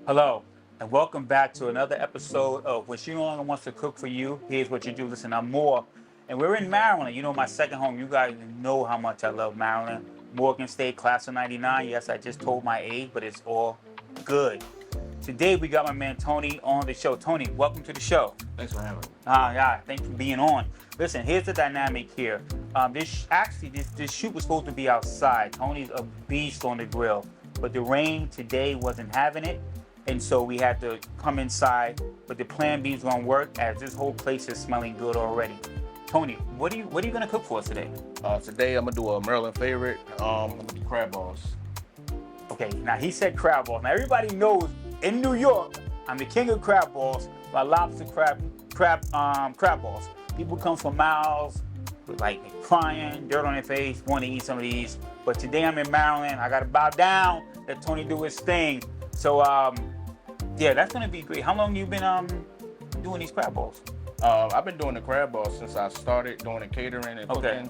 Hello, and welcome back to another episode of When She No Longer Wants to Cook for You. Here's what you do. Listen, I'm Moore, and we're in Maryland. You know, my second home. You guys know how much I love Maryland. Morgan State, class of '99. Yes, I just told my age, but it's all good. Today, we got my man Tony on the show. Tony, welcome to the show. Thanks for having me. Yeah, thanks for being on. Listen, here's the dynamic here. This shoot was supposed to be outside. Tony's a beast on the grill, but the rain today wasn't having it, and so we had to come inside. But the plan B is gonna work as this whole place is smelling good already. Tony, what are you gonna cook for us today? Today I'm gonna do a Maryland favorite. I'm gonna do crab balls. Okay, now he said crab balls. Now everybody knows in New York, I'm the king of crab balls. My lobster crab balls. People come for miles, with like crying, dirt on their face, want to eat some of these. But today I'm in Maryland. I gotta bow down, let Tony do his thing. So yeah, that's gonna be great. How long you been doing these crab balls? I've been doing the crab balls since I started doing the catering and cooking.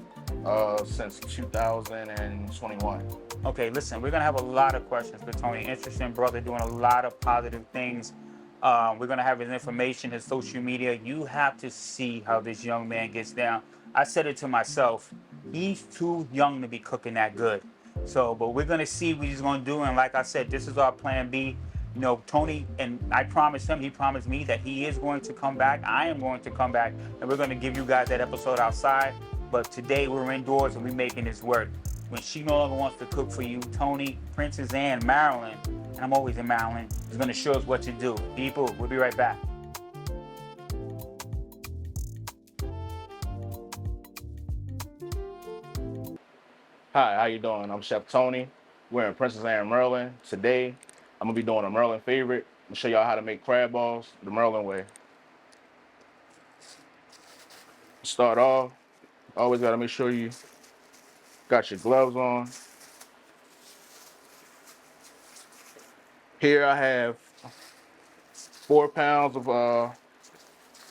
Since 2021. Okay, listen, we're gonna have a lot of questions for Tony. Interesting brother doing a lot of positive things. We're gonna have his information, his social media. You have to see how this young man gets down. I said it to myself, he's too young to be cooking that good. So, but we're gonna see what he's gonna do. And like I said, this is our plan B. You know, Tony, and I promised him, he promised me that he is going to come back. I am going to come back, and we're gonna give you guys that episode outside. But today we're indoors and we're making this work. When She No Longer Wants to Cook for You, Tony, Princess Anne, Maryland, and I'm always in Maryland, is going to show us what to do. People, we'll be right back. Hi, how you doing? I'm Chef Tony. We're in Princess Anne, Maryland. Today, I'm gonna be doing a Maryland favorite. I'm gonna show y'all how to make crab balls the Maryland way. Start off, always gotta make sure you got your gloves on. Here I have 4 pounds of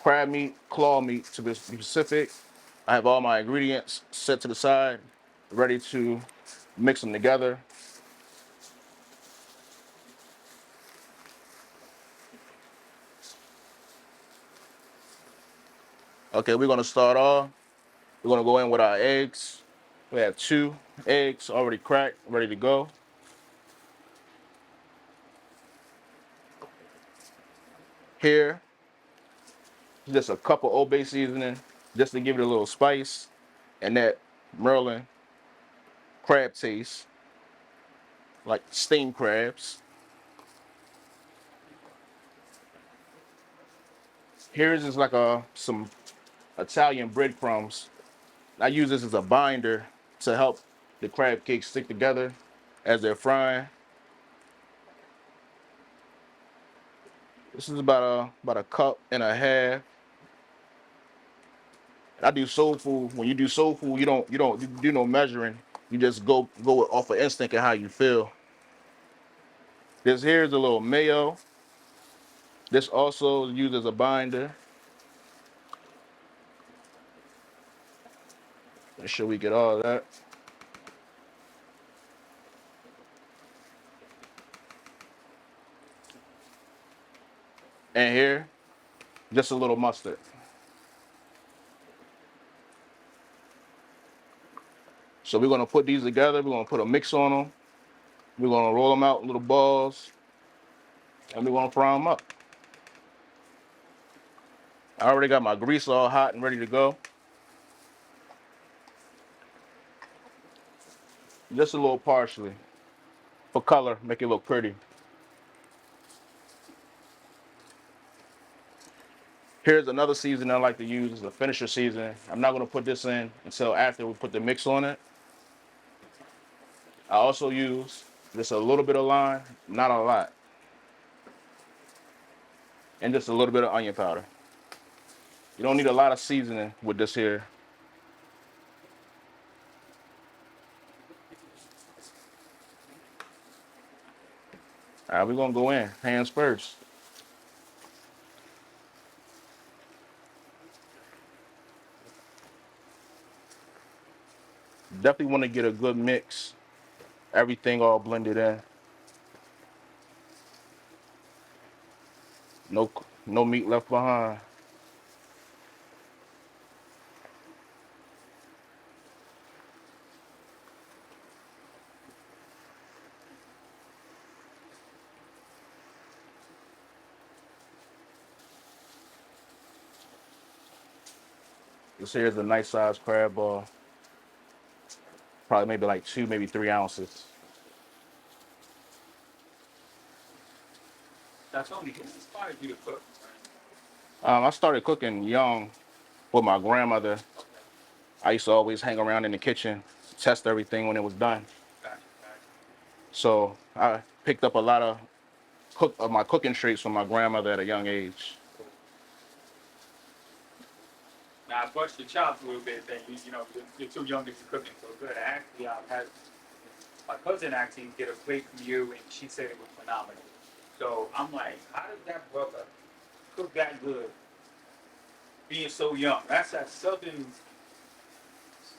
crab meat, claw meat to be specific. I have all my ingredients set to the side, ready to mix them together. Okay, we're gonna start off. We're gonna go in with our eggs. We have 2 eggs already cracked, ready to go. Here, just a cup of Old Bay seasoning, just to give it a little spice and that Maryland crab taste, like steamed crabs. Here's just like some Italian breadcrumbs. I use this as a binder to help the crab cakes stick together as they're frying. This is about a cup and a half. I do soul food. When you do soul food, you don't do no measuring. You just go off of instinct and how you feel. This here is a little mayo. This also is used as a binder. Make sure we get all of that. And here, just a little mustard. So we're gonna put these together. We're gonna put a mix on them. We're gonna roll them out in little balls, and we're gonna fry them up. I already got my grease all hot and ready to go. Just a little parsley for color, make it look pretty. Here's another seasoning I like to use. It's a finisher seasoning. I'm not gonna put this in until after we put the mix on it. I also use just a little bit of lime, not a lot, and just a little bit of onion powder. You don't need a lot of seasoning with this here. All right, we're gonna go in, hands first. Definitely want to get a good mix, everything all blended in. No, no meat left behind. This here is a nice sized crab ball. Probably maybe like 2, maybe 3 ounces. That's only what inspired you to cook. I started cooking young with my grandmother. I used to always hang around in the kitchen, test everything when it was done. Gotcha. So I picked up a lot of my cooking traits from my grandmother at a young age. Now I bust your chops a little bit. Then you know you're too young to be cooking so good. I actually had my cousin actually get a plate from you, and she said it was phenomenal. So I'm like, how does that brother cook that good, being so young? That's that Southern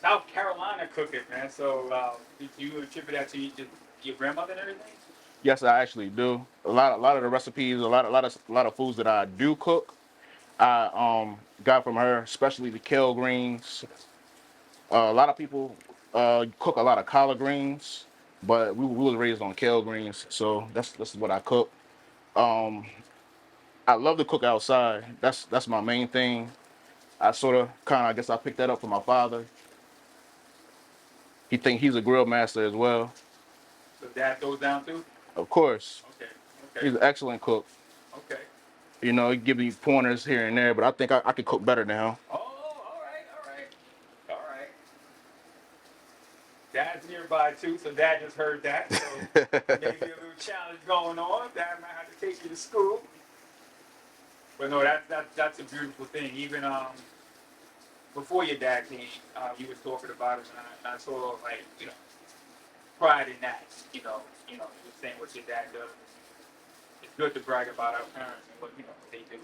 South Carolina cooking, man. So did you attribute that to your grandmother and everything? Yes, I actually do. A lot of the recipes, a lot of foods that I do cook, I got from her, especially the kale greens. A lot of people cook a lot of collard greens, but we was raised on kale greens, so that's what I cook. Um, I love to cook outside. That's my main thing. I sort of kind of I guess I picked that up from my father. He's a grill master as well. So dad goes down too. Of course, Okay. Okay. he's an excellent cook. Okay. You know, he give me pointers here and there, but I think I could cook better than him. Oh, all right, all right, all right. Dad's nearby too, so Dad just heard that. So maybe a little challenge going on. Dad might have to take you to school. But no, that's a beautiful thing. Even before your dad came, you was talking about it, and I sort of like pride in that. You were saying what your dad does. It's good to brag about our parents and what they do.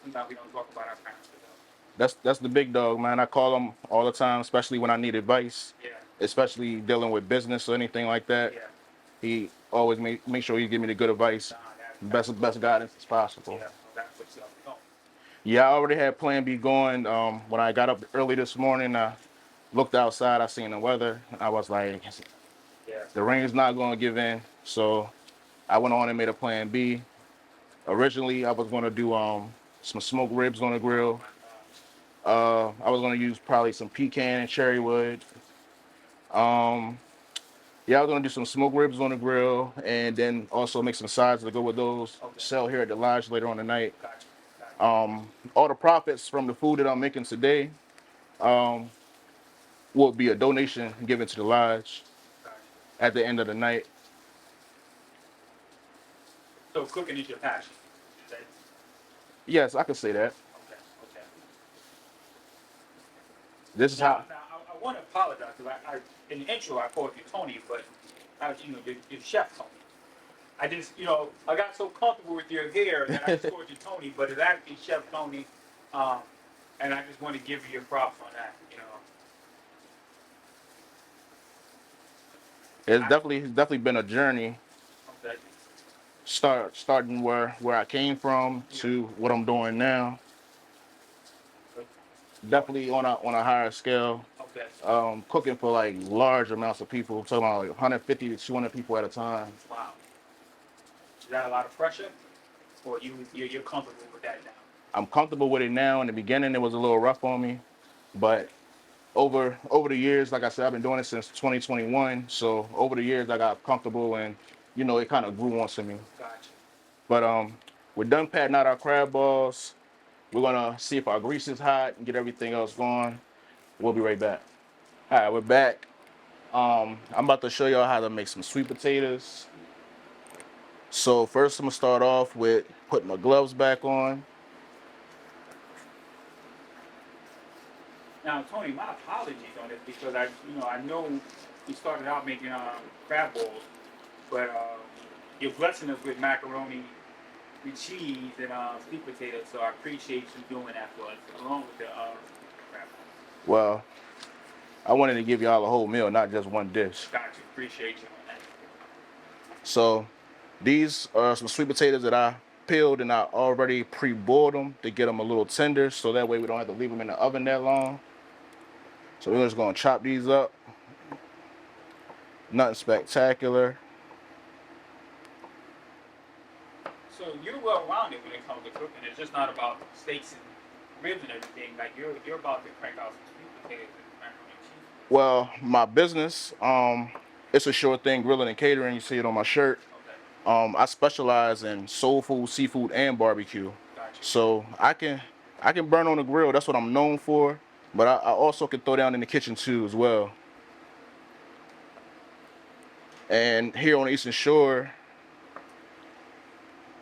Sometimes we don't talk about our parents enough. That's the big dog, man. I call him all the time, especially when I need advice, Yeah, especially dealing with business or anything like that. yeah. He always make sure he give me the good advice, Nah, best guidance as possible. yeah. So that's what's up. No, Yeah, I already had Plan B going. When I got up early this morning, I looked outside. I seen the weather. I was like, yeah. the rain's not going to give in. So I went on and made a Plan B. Originally, I was going to do some smoked ribs on the grill. I was going to use probably some pecan and cherry wood. Um, yeah, I was going to do some smoked ribs on the grill and then also make some sides to go with those. Okay. Sell here at the lodge later on tonight. Gotcha. Gotcha. All the profits from the food that I'm making today um, will be a donation given to the lodge Gotcha. at the end of the night. So cooking is your passion. Okay. Yes, I could say that. Okay. Okay. This is how. Now I want to apologize because in the intro I called you Tony, but you're Chef Tony. I just, I got so comfortable with your hair that I just called you Tony, but it's actually Chef Tony, um, and I just want to give you your props on that. It's definitely been a journey. Okay. Starting where I came from to what I'm doing now. Definitely on a higher scale. Okay. Cooking for like large amounts of people. I'm talking about like 150 to 200 people at a time. Wow. Is that a lot of pressure, or you're comfortable with that now? I'm comfortable with it now. In the beginning, it was a little rough on me, but over the years, like I said, I've been doing it since 2021. So over the years, I got comfortable, and it kind of grew onto me. Gotcha. But we're done patting out our crab balls. We're gonna see if our grease is hot and get everything else going. We'll be right back. All right, we're back. I'm about to show y'all how to make some sweet potatoes. So first I'm gonna start off with putting my gloves back on. Now, Tony, my apologies on this because I know you started out making crab balls, but you're blessing us with macaroni with cheese and sweet potatoes. So I appreciate you doing that for us, along with the crab balls. Well, I wanted to give y'all a whole meal, not just one dish. Got you. Appreciate you on that. So these are some sweet potatoes that I peeled and I already pre-boiled them to get them a little tender, so that way we don't have to leave them in the oven that long. So we're just gonna chop these up. Nothing spectacular. So you're well-rounded when it comes to cooking. It's just not about steaks and ribs and everything. Like you're about to crank out some sweet potatoes and macaroni and cheese. Well, my business, it's a sure thing, grilling and catering. You see it on my shirt. Okay. I specialize in soul food, seafood, and barbecue. Got you. So I can burn on the grill. That's what I'm known for. But I also can throw down in the kitchen too as well. And here on the Eastern Shore,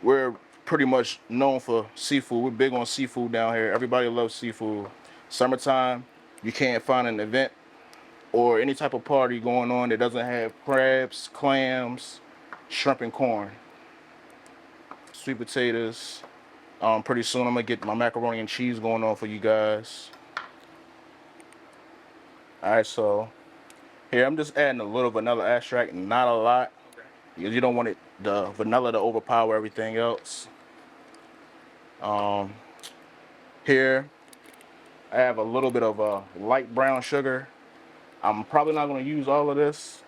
we're pretty much known for seafood. We're big on seafood down here. Everybody loves seafood. Summertime, you can't find an event or any type of party going on that doesn't have crabs, clams, shrimp, and corn. Sweet potatoes. Pretty soon I'm gonna get my macaroni and cheese going on for you guys. All right, so here I'm just adding a little vanilla extract, not a lot, Okay. because you don't want the vanilla to overpower everything else. Um, Here I have a little bit of light brown sugar. I'm probably not gonna use all of this.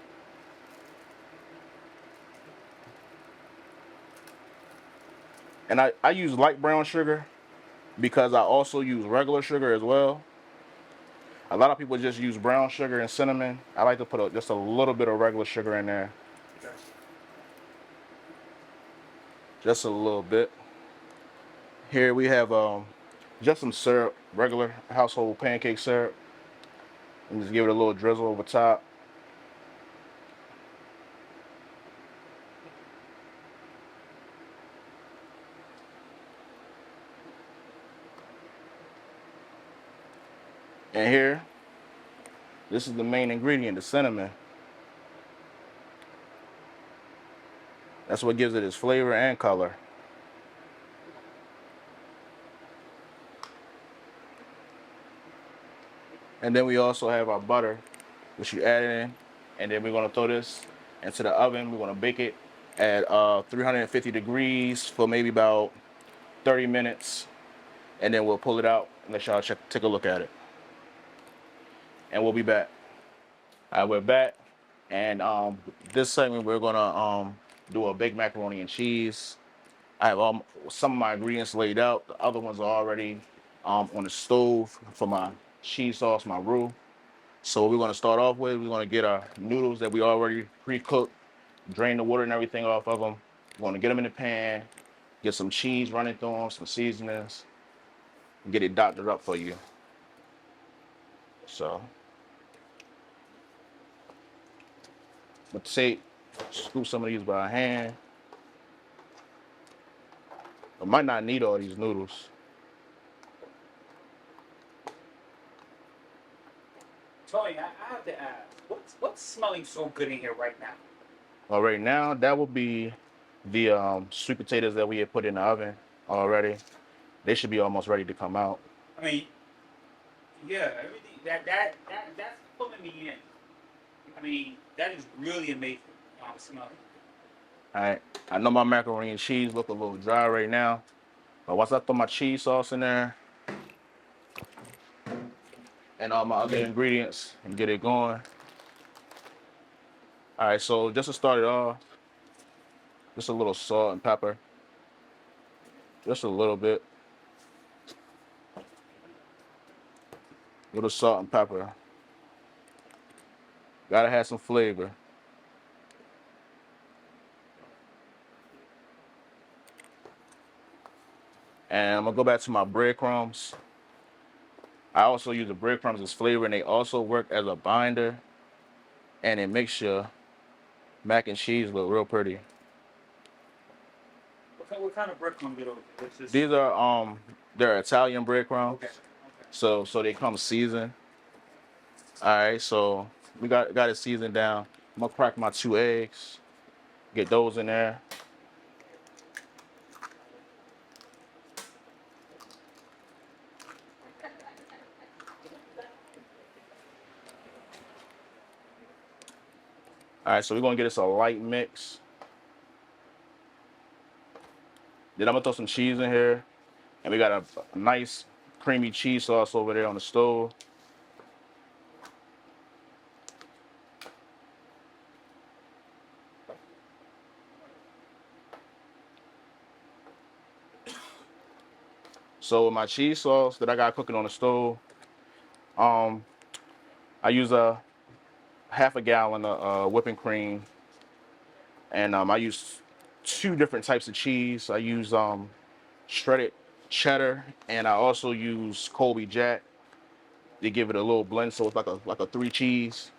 And I use light brown sugar because I also use regular sugar as well. A lot of people just use brown sugar and cinnamon. I like to put just a little bit of regular sugar in there. Got Just a little bit. Here we have just some syrup, regular household pancake syrup. And just give it a little drizzle over top. And here, this is the main ingredient, the cinnamon. That's what gives it its flavor and color. And then we also have our butter, which you add in. And then we're gonna throw this into the oven. We're gonna bake it at 350 degrees for maybe about 30 minutes. And then we'll pull it out and let y'all take a look at it. And we'll be back. All right, we're back. And this segment, we're gonna do a baked macaroni and cheese. I have some of my ingredients laid out. The other ones are already on the stove for my cheese sauce, my roux. So what we're gonna start off with, we're gonna get our noodles that we already pre-cooked, drain the water and everything off of them. We're gonna get them in the pan, get some cheese running through them, some seasonings, and get it doctored up for you. So, but scoop some of these by hand. I might not need all these noodles. Tony, I have to ask, what's smelling so good in here right now? Well, right now, that would be the sweet potatoes that we had put in the oven already. They should be almost ready to come out. I mean, yeah, everything that's pulling me in. I mean, that is really amazing. Smelling. All right. I know my macaroni and cheese look a little dry right now, but once I throw my cheese sauce in there and all my other ingredients and get it going. All right, so just to start it off, just a little salt and pepper. Just a little bit. Little salt and pepper. Gotta have some flavor. And I'm gonna go back to my breadcrumbs. I also use the breadcrumbs as flavor, and they also work as a binder. and it makes your mac and cheese look real pretty. What kind of breadcrumb do those? It's just These are they're Italian breadcrumbs. okay. So they come seasoned. All right, so we got it seasoned down. I'm gonna crack my 2 eggs, get those in there. All right, so we're gonna get us a light mix. Then I'm gonna throw some cheese in here, and we got a nice creamy cheese sauce over there on the stove. So with my cheese sauce that I got cooking on the stove, um, I use a half a gallon of whipping cream, and I use 2 different types of cheese. I use shredded cheddar, and I also use Colby Jack to give it a little blend, so it's like a 3 cheese.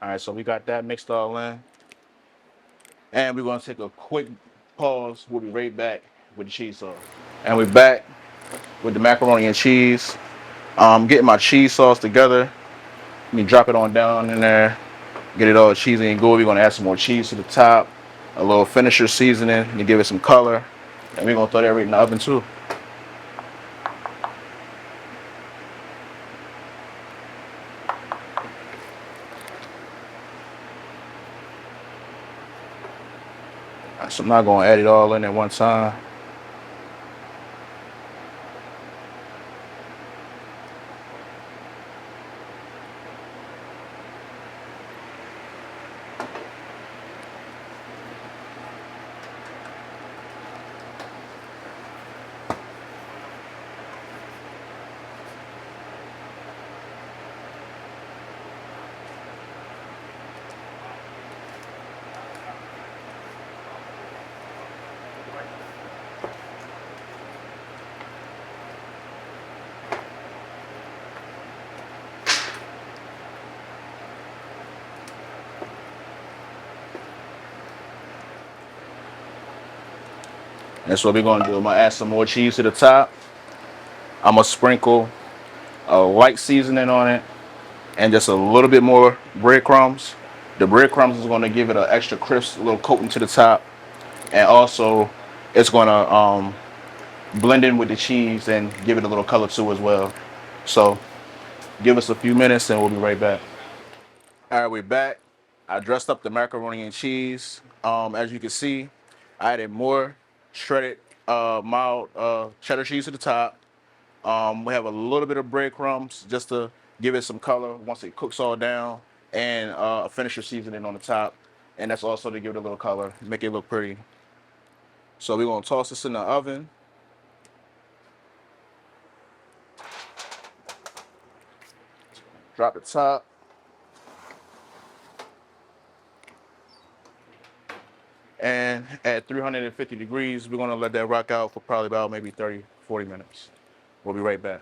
All right, so we got that mixed all in, and we're gonna take a quick pause. We'll be right back with the cheese sauce. And we're back with the macaroni and cheese. Getting my cheese sauce together. Let me drop it on down in there. Get it all cheesy and good. We're gonna add some more cheese to the top, a little finisher seasoning to give it some color, and we're gonna throw that right in the oven too. All right, so I'm not gonna add it all in at one time. That's what we're gonna do. I'm gonna add some more cheese to the top. I'm gonna sprinkle a light seasoning on it and just a little bit more breadcrumbs. The breadcrumbs is gonna give it an extra crisp little coating to the top, and also it's gonna blend in with the cheese and give it a little color too as well. So give us a few minutes and we'll be right back. All right, we're back. I dressed up the macaroni and cheese. As you can see, I added more shredded mild cheddar cheese to the top. We have a little bit of breadcrumbs just to give it some color once it cooks all down, and a finisher seasoning on the top, and that's also to give it a little color, make it look pretty. So we're gonna toss this in the oven. Drop the top. And at 350 degrees, we're gonna let that rock out for probably about maybe 30, 40 minutes. We'll be right back.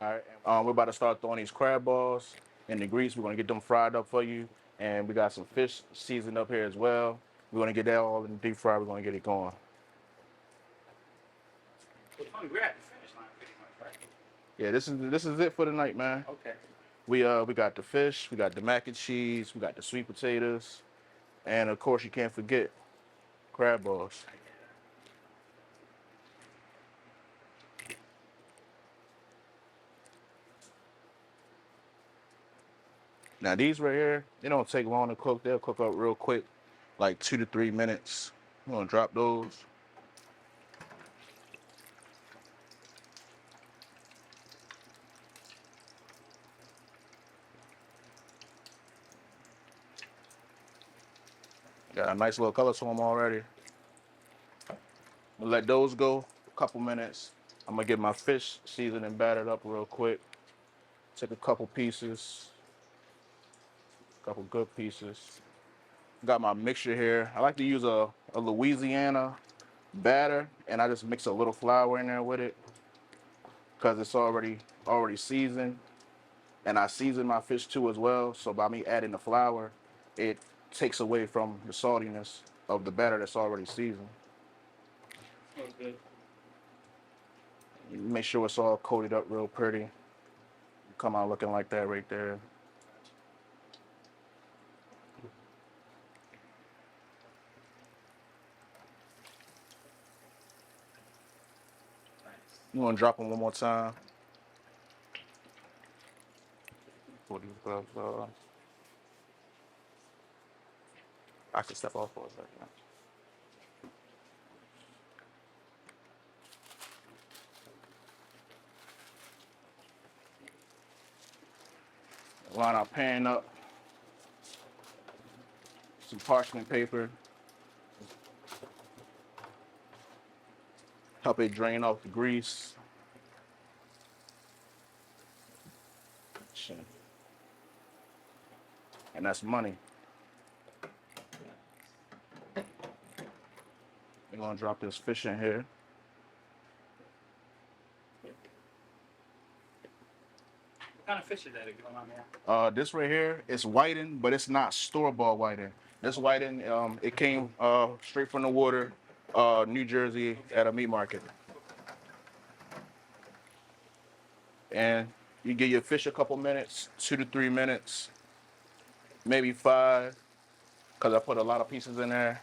All right, we're about to start throwing these crab balls in the grease. We're gonna get them fried up for you. And we got some fish seasoned up here as well. We're gonna get that all in the deep fry. We're gonna get it going. Well, Tony, we're at the finish line pretty much, right? Yeah, this is it for the night, man. Okay. We got the fish, we got the mac and cheese, we got the sweet potatoes, and of course you can't forget crab balls. Now these right here, they don't take long to cook. They'll cook up real quick, like 2 to 3 minutes. I'm gonna drop those. Got a nice little color to them already. Let those go a couple minutes. I'm gonna get my fish seasoned and battered up real quick. Take a couple pieces, couple good pieces. Got my mixture here. I like to use a Louisiana batter, and I just mix a little flour in there with it because it's already seasoned. And I season my fish too as well. So by me adding the flour, it takes away from the saltiness of the batter that's already seasoned. Okay. Make sure it's all coated up real pretty. Come out looking like that right there. You want to drop them one more time? Pull these gloves off. I can step off for a second. Line our pan up. Some parchment paper. Help it drain off the grease. Shit. And that's money. We're gonna drop this fish in here. What kind of fish is that, if you don't mind me asking? This right here is whiting, but it's not store-bought whiting. This whiting, it came straight from the water, New Jersey, at a meat market. And you give your fish a couple minutes, 2 to 3 minutes, maybe 5, because I put a lot of pieces in there.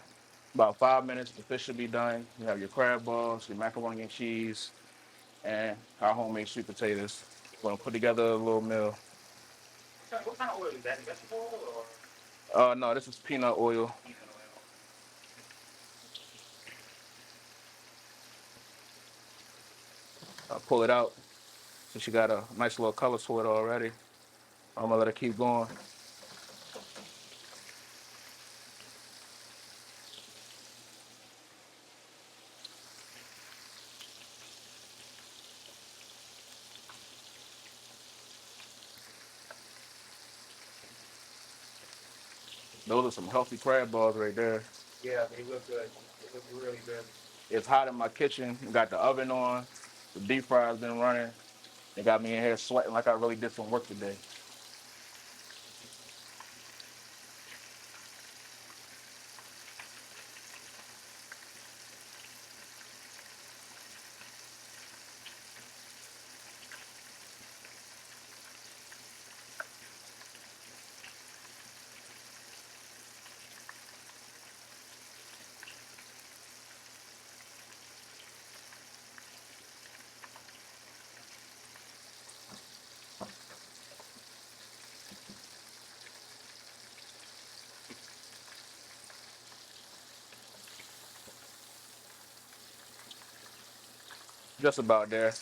About 5 minutes, the fish should be done. You have your crab balls, your macaroni and cheese, and our homemade sweet potatoes. We're gonna put together a little meal. What kind of oil is that? Vegetable oil or No, this is peanut oil. peanut oil? Pull it out. Since you got a nice little color to it already, I'm gonna let it keep going. Those are some healthy crab balls right there. Yeah, they look good. They look really good. It's hot in my kitchen. Got the oven on. The deep fryer's been running. They got me in here sweating like I really did some work today. Just about there.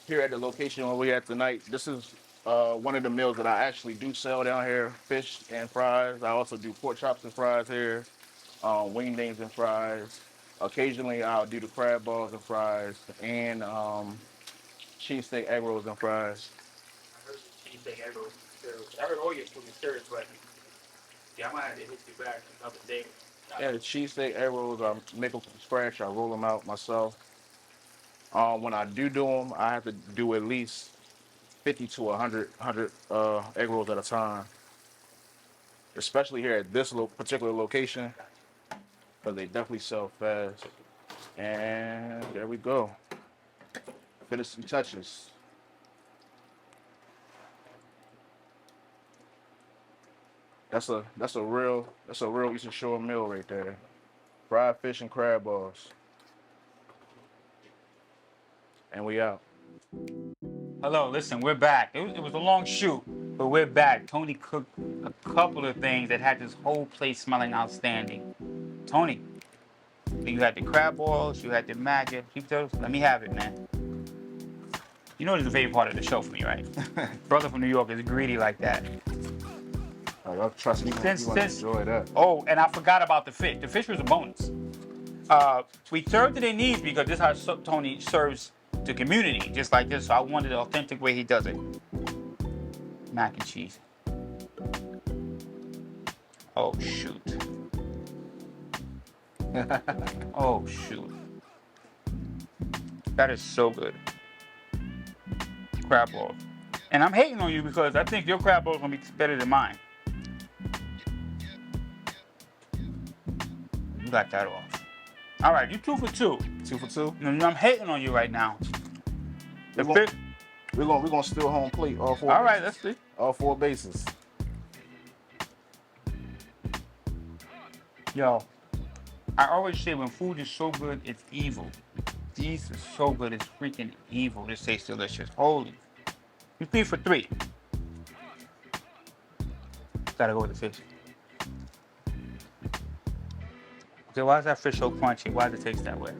Here at the location where we at tonight, this is one of the meals that I actually do sell down here, fish and fries. I also do pork chops and fries here, wingdings and fries. Occasionally I'll do the crab balls and fries and cheesesteak egg rolls and fries. I heard the cheesesteak egg rolls. I heard all your food is serious, but yeah, I might have to hit you back another day. Yeah, the cheesesteak egg rolls, I make them from scratch. I roll them out myself. When I do them, I have to do at least 50 to 100 egg rolls at a time, especially here at this particular location, because they definitely sell fast. And there we go. Finishing touches. That's a real Eastern Shore meal right there. Fried fish and crab balls. And we out. Hello, listen, we're back. It was a long shoot, but we're back. Tony cooked a couple of things that had this whole place smelling outstanding. Tony, you had the crab balls, you had the maggot, sweet potatoes. Let me have it, man. You know this is a favorite part of the show for me, right? Brother from New York is greedy like that. Oh, y'all trust me, man. You want to enjoy that. Oh, and I forgot about the fish. The fish was a bonus. We served to their needs because this is how Tony serves the community, just like this. So I wanted the authentic way he does it. Mac and cheese. Oh shoot. Oh shoot. That is so good. Crab balls. And I'm hating on you because I think your crab balls gonna be better than mine. You got that off. All right, you 2 for 2. 2 for 2. And I'm hating on you right now. The We're fish. gonna steal home plate all 4 All right, bases. let's see. All 4 bases. Yo, I always say when food is so good, it's evil. These are so good, it's freaking evil. This tastes delicious. Holy. You 3 for 3. Gotta go with the fish. Okay, why is that fish so crunchy? Why does it taste that way?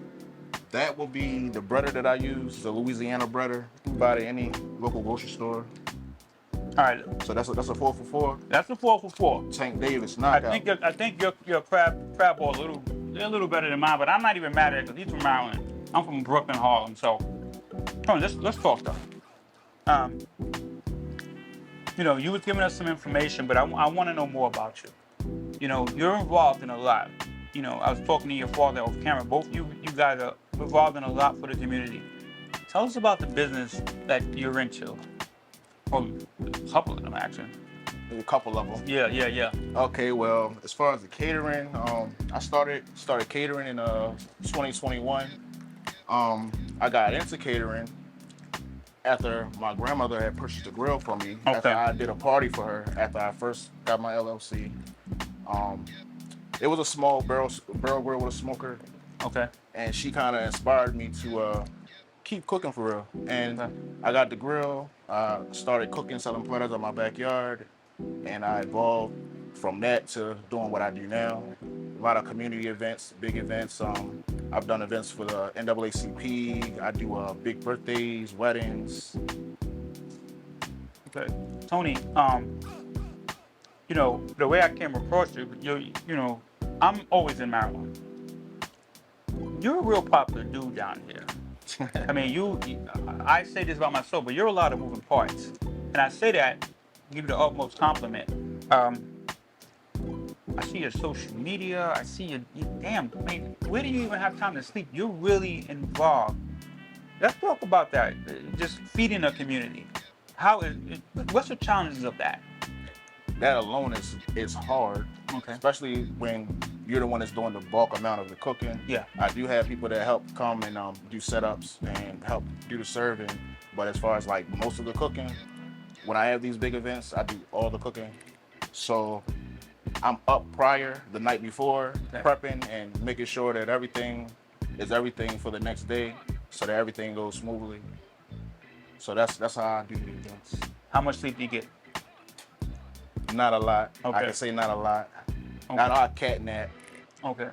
That will be the breader that I use, the Louisiana breader. You can buy it at any local grocery store. All right, So that's a 4 for 4. that's a 4 for 4. Tank Davis I knockout. think your crab ball they're a little better than mine, but I'm not even mad at it because he's from Maryland. I'm from Brooklyn, Harlem. So, come on, let's talk stuff. You was giving us some information, but I want to know more about you. You're involved in a lot. I was talking to your father off camera. Both you guys are involved in a lot for the community. Tell us about the business that you're into. Or a couple of them, actually. There's a couple of them. Yeah. Okay, well, as far as the catering, I started catering in 2021. I got into catering after my grandmother had purchased a grill for me. Okay. After I did a party for her after I first got my LLC. It was a small barrel grill with a smoker, Okay. and she kind of inspired me to keep cooking for real. And Okay. I got the grill, started cooking, selling platters in my backyard, and I evolved from that to doing what I do now. A lot of community events, big events. I've done events for the NAACP. I do big birthdays, weddings. Okay. Tony, the way I came across you, I'm always in Maryland. You're a real popular dude down here. I mean, I say this about myself, but you're a lot of moving parts. And I say that, give you the utmost compliment. I see your social media. I see damn, I mean, where do you even have time to sleep? You're really involved. Let's talk about that. Just feeding a community. What's the challenges of that? That alone is hard, Okay. especially when you're the one that's doing the bulk amount of the cooking. Yeah. I do have people that help come and do setups and help do the serving, but as far as like most of the cooking, when I have these big events, I do all the cooking. So I'm up prior the night before, Okay. prepping and making sure that everything is everything for the next day, so that everything goes smoothly. So that's how I do the events. How much sleep do you get? Not a lot. Okay. I can say not a lot. Okay. Not a cat nap. Okay.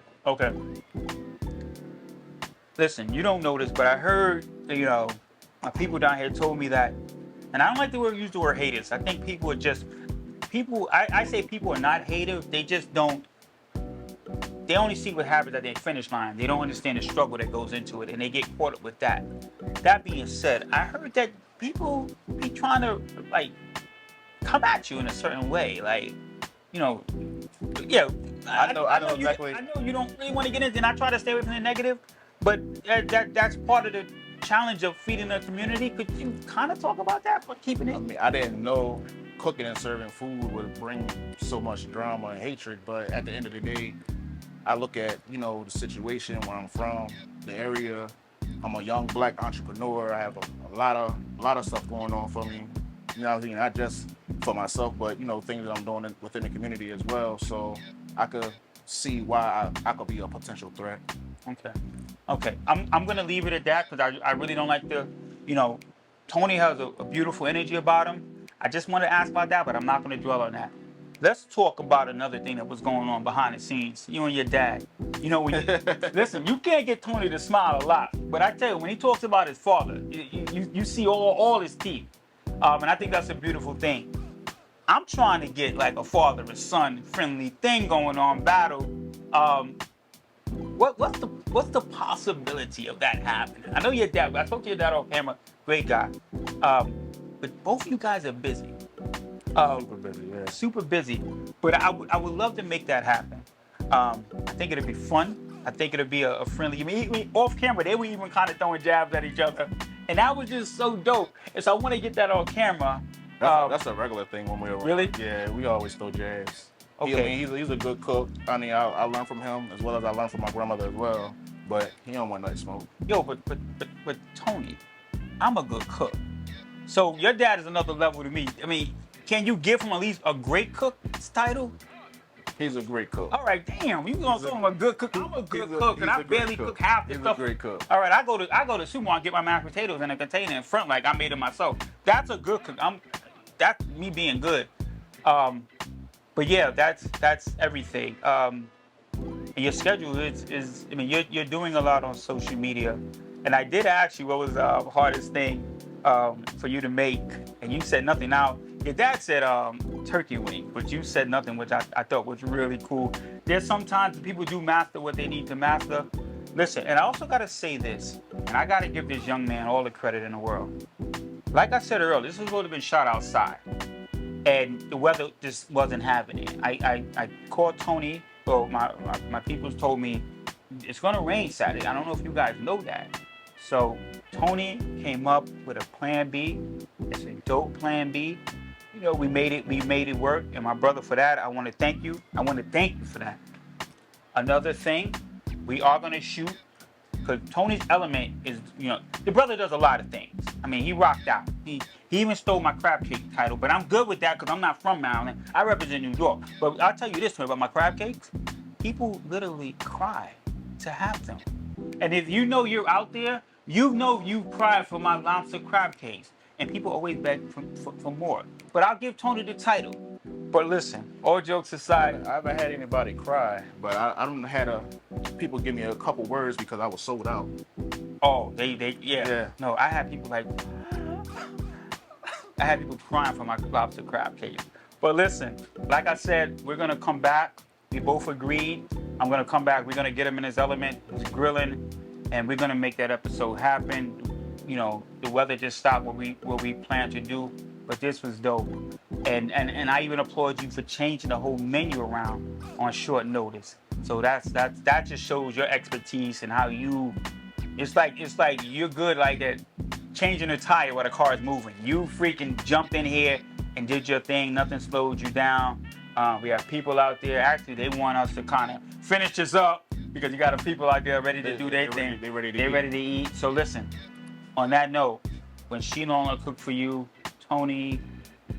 Listen, you don't know this, but I heard, my people down here told me that, and I don't like to use the word haters. I think people are just, I say people are not haters. They just they only see what happens at their finish line. They don't understand the struggle that goes into it, and they get caught up with that. That being said, I heard that people be trying to, come at you in a certain way. I know exactly. I know you don't really want to get into it, and I try to stay away from the negative, but that's part of the challenge of feeding a community. Could you kind of talk about that for keeping it? I mean, I didn't know cooking and serving food would bring so much drama and hatred, but at the end of the day, I look at, the situation where I'm from, the area. I'm a young black entrepreneur. I have a lot of stuff going on for me. Not just for myself, but things that I'm doing within the community as well. So I could see why I could be a potential threat. Okay. I'm gonna leave it at that because I really don't like Tony has a beautiful energy about him. I just want to ask about that, but I'm not gonna dwell on that. Let's talk about another thing that was going on behind the scenes. You and your dad. Listen, you can't get Tony to smile a lot, but I tell you, when he talks about his father, you see all his teeth. And I think that's a beautiful thing. I'm trying to get like a father and son friendly thing going on, battle. What's the possibility of that happening? I know your dad. I spoke to your dad off camera. Great guy. But both of you guys are busy. Super busy, yeah. Super busy. But I would love to make that happen. I think it'd be fun. I think it'd be a friendly. I mean, off camera, they were even kind of throwing jabs at each other, and that was just so dope. And so I want to get that on camera. That's a regular thing when we're Really? Yeah, we always throw jabs. Okay. He's a good cook. I mean, I learned from him as well as I learned from my grandmother as well. But he don't want nothing smoke. Yo, but Tony, I'm a good cook. So your dad is another level to me. I mean, can you give him at least a great cook title? He's a great cook. All right, damn, you gonna call him a good cook? I'm a good cook, and I barely cook half the stuff. He's a great cook. All right, I go to Sumo and get my mashed potatoes in a container in front, like I made it myself. That's a good cook. That's me being good. But yeah, that's everything. Your schedule is I mean, you're doing a lot on social media, and I did ask you what was the hardest thing for you to make, and you said nothing. Now, your dad said turkey wing, but you said nothing, which I thought was really cool. There's sometimes people do master what they need to master. Listen, and I also got to say this, and I got to give this young man all the credit in the world. Like I said earlier, this was supposed to have been shot outside, and the weather just wasn't having it. I called Tony. So my people told me it's gonna rain Saturday. I don't know if you guys know that. So Tony came up with a plan B. It's a dope plan B. You know, we made it work. And my brother, for that, I want to thank you. I want to thank you for that. Another thing, we are gonna shoot, because Tony's element is, you know, the brother does a lot of things. I mean, he rocked out. He even stole my crab cake title, but I'm good with that because I'm not from Maryland. I represent New York. But I'll tell you this about my crab cakes. People literally cry to have them. And if you know you're out there, you know you've cried for my lobster crab cakes. And people always beg for more. But I'll give Tony the title. But listen, all jokes aside, I haven't had anybody cry, but I don't had people give me a couple words because I was sold out. oh, yeah. No, I had people like, I had people crying for my lobster crab cake. But listen, like I said, we're gonna come back. We both agreed. I'm gonna come back. We're gonna get him in his element. He's grilling, and we're gonna make that episode happen. You know, the weather just stopped what we planned to do, but this was dope. And I even applaud you for changing the whole menu around on short notice. So that just shows your expertise and how you. It's like you're good like that, changing a tire while the car is moving. You freaking jumped in here and did your thing. Nothing slowed you down. We have people out there. Actually, they want us to kind of finish this up because you got people out there ready to do their thing. They're ready to eat. So listen, on that note, when she no longer cook for you, Tony,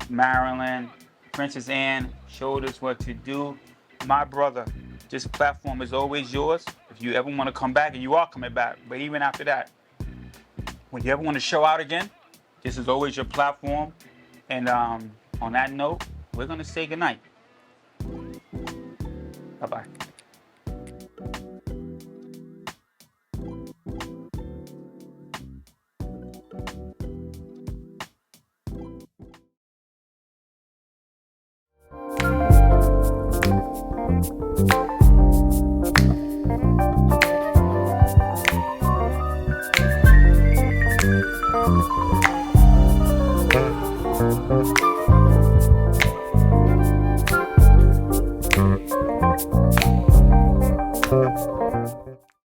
Marilyn, Princess Anne showed us what to do. My brother, this platform is always yours. If you ever want to come back, and you are coming back, but even after that, when you ever want to show out again, this is always your platform. And on that note, we're going to say goodnight. Bye-bye.